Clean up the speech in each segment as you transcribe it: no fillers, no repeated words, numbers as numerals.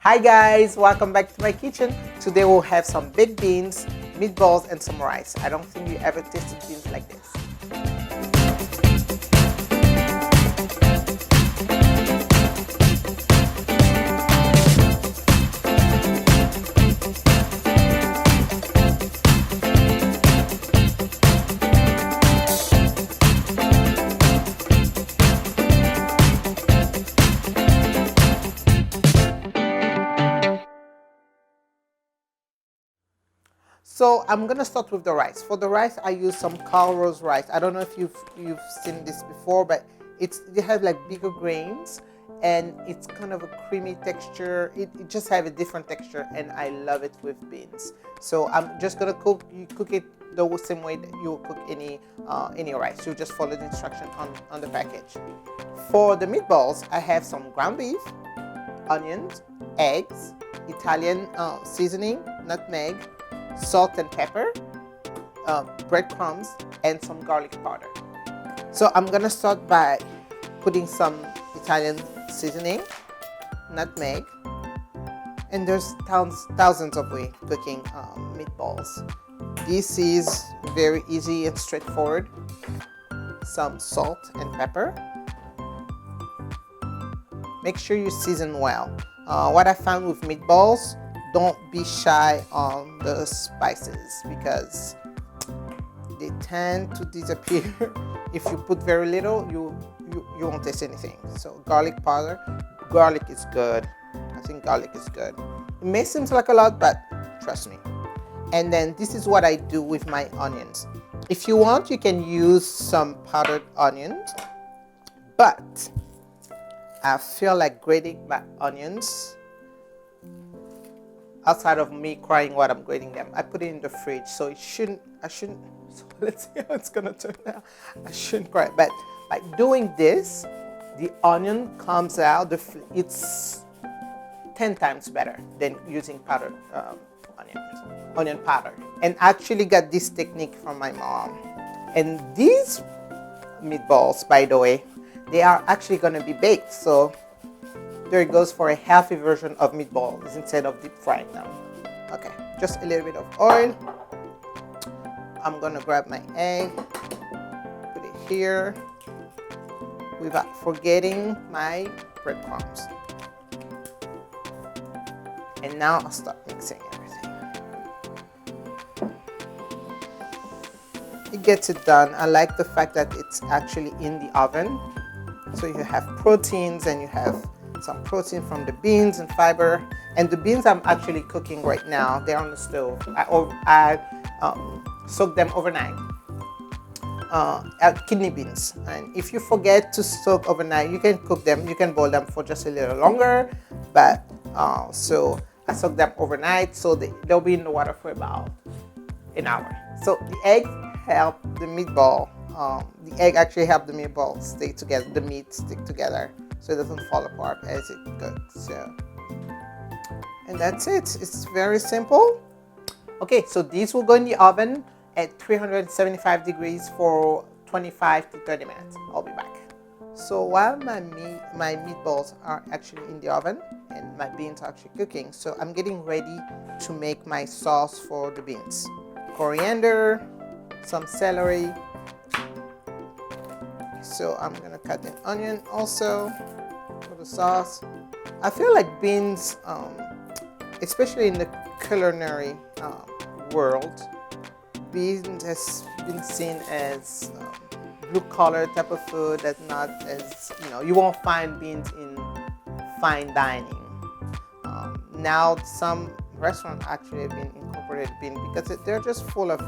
Hi guys, welcome back to my kitchen. Today we'll have some baked beans, meatballs and some rice. I don't think you ever tasted beans like this. So I'm gonna start with the rice. For the rice, I use some calrose rice. I don't know if you've seen this before, but they have like bigger grains, and it's kind of a creamy texture. It just have a different texture, and I love it with beans. So I'm just gonna cook it the same way that you cook any rice. You just follow the instruction on the package. For the meatballs, I have some ground beef, onions, eggs, Italian seasoning, nutmeg, salt and pepper, breadcrumbs, and some garlic powder. So I'm gonna start by putting some Italian seasoning, nutmeg, and there's thousands of ways cooking meatballs. This is very easy and straightforward. Some salt and pepper. Make sure you season well. What I found with meatballs, don't be shy on the spices because they tend to disappear. If you put very little, you won't taste anything. So garlic powder, garlic is good. I think garlic is good. It may seem like a lot, but trust me. And then this is what I do with my onions. If you want, you can use some powdered onions, but I feel like grating my onions outside of me crying while I'm grating them. I put it in the fridge, so I shouldn't, so let's see how it's gonna turn out. I shouldn't cry, but by doing this, the onion comes out, it's 10 times better than using powdered onion powder. And I actually got this technique from my mom. And these meatballs, by the way, they are actually gonna be baked, so there it goes for a healthy version of meatballs instead of deep frying them. Okay, just a little bit of oil. I'm gonna grab my egg, put it here, without forgetting my breadcrumbs. And now I'll start mixing everything. It gets it done. I like the fact that it's actually in the oven. So you have proteins and you have some protein from the beans and fiber. And the beans I'm actually cooking right now, they're on the stove. I soak them overnight. Kidney beans. And if you forget to soak overnight, you can cook them, you can boil them for just a little longer. But so I soak them overnight, so they'll be in the water for about an hour. So the egg help the meatball. The egg actually help the meatball stay together, the meat stick together, so it doesn't fall apart as it cooks. So, and that's it. It's very simple. Okay, so these will go in the oven at 375 degrees for 25 to 30 minutes. I'll be back. So while my meatballs are actually in the oven and my beans are actually cooking, so I'm getting ready to make my sauce for the beans. Coriander, some celery. So I'm gonna cut an onion also for the sauce. I feel like beans, especially in the culinary world, beans has been seen as blue-collar type of food. That's not as, you won't find beans in fine dining. Now some restaurants actually have been incorporated beans because they're just full of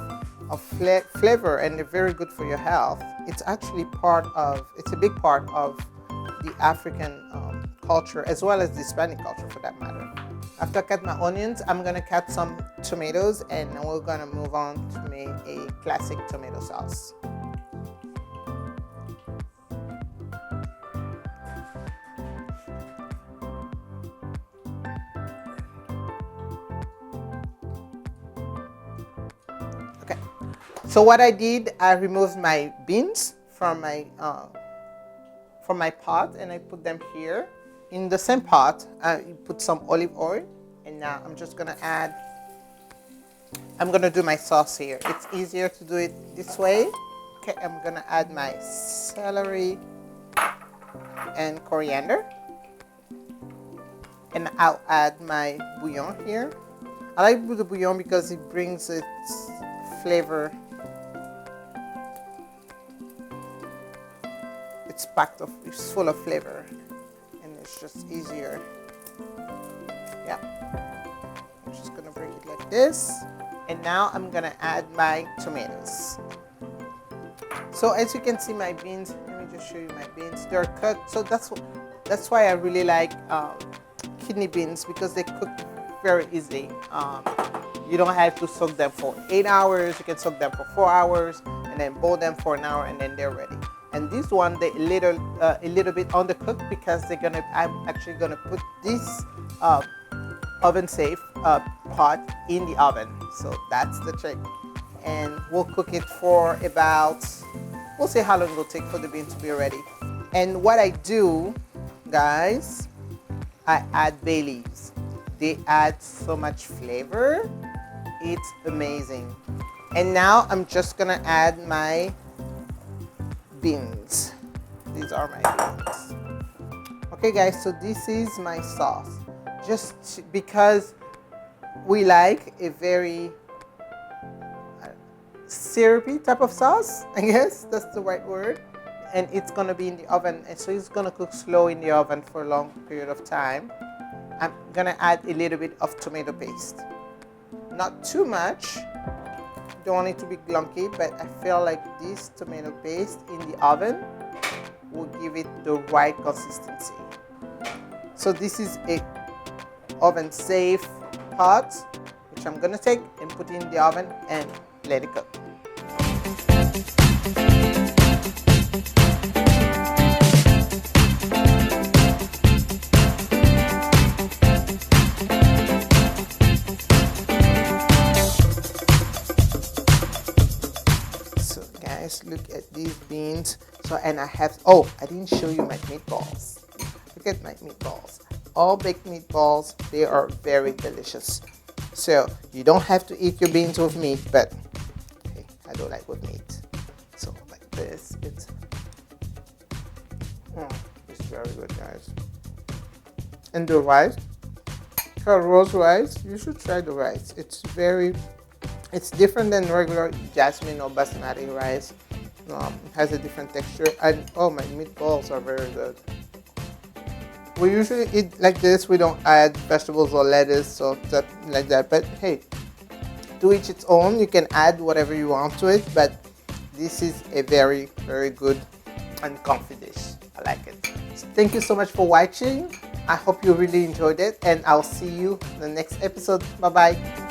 flavor and they're very good for your health. It's actually it's a big part of the African culture as well as the Hispanic culture for that matter. After I cut my onions, I'm gonna cut some tomatoes and we're gonna move on to make a classic tomato sauce. Okay, so what I did, I removed my beans from my pot and I put them here. in the same pot, you put some olive oil, and now I'm just gonna add. I'm gonna do my sauce here. It's easier to do it this way. Okay, I'm gonna add my celery and coriander, and I'll add my bouillon here. I like the bouillon because it brings its flavor. It's full of flavor, and it's just easier. Yeah, I'm just gonna bring it like this, and now I'm gonna add my tomatoes. So as you can see, my beans. Let me just show you my beans. They're cut, so that's why I really like kidney beans, because they cook very easily. You don't have to soak them for 8 hours. You can soak them for 4 hours, and then boil them for an hour, and then they're ready. And this one, they a little bit undercooked, because I'm actually gonna put this oven safe pot in the oven. So that's the trick. And we'll cook it for about, we'll see how long it'll take for the beans to be ready. And what I do, guys, I add bay leaves. They add so much flavor. It's amazing. And now I'm just gonna add my beans. These are my beans. Okay guys, so this is my sauce. Just because we like a very syrupy type of sauce, I guess that's the right word. And it's gonna be in the oven, and so it's gonna cook slow in the oven for a long period of time. I'm gonna add a little bit of tomato paste. Not too much. Don't want it to be glunky, but I feel like this tomato paste in the oven will give it the right consistency. So this is a oven safe pot, which I'm gonna take and put in the oven and let it cook. So guys, look at these beans. So, and I have, oh, I didn't show you my meatballs. Look at my meatballs. All baked meatballs, they are very delicious. So you don't have to eat your beans with meat, but hey, I don't like with meat. So like this, it's very good, guys. And the rice, calrose rice, you should try the rice. It's different than regular jasmine or basmati rice. It has a different texture, and oh, my meatballs are very good. We usually eat like this. We don't add vegetables or lettuce or stuff like that. But hey, to each its own. You can add whatever you want to it. But this is a very, very good and comfy dish. I like it. So thank you so much for watching. I hope you really enjoyed it. And I'll see you in the next episode. Bye-bye.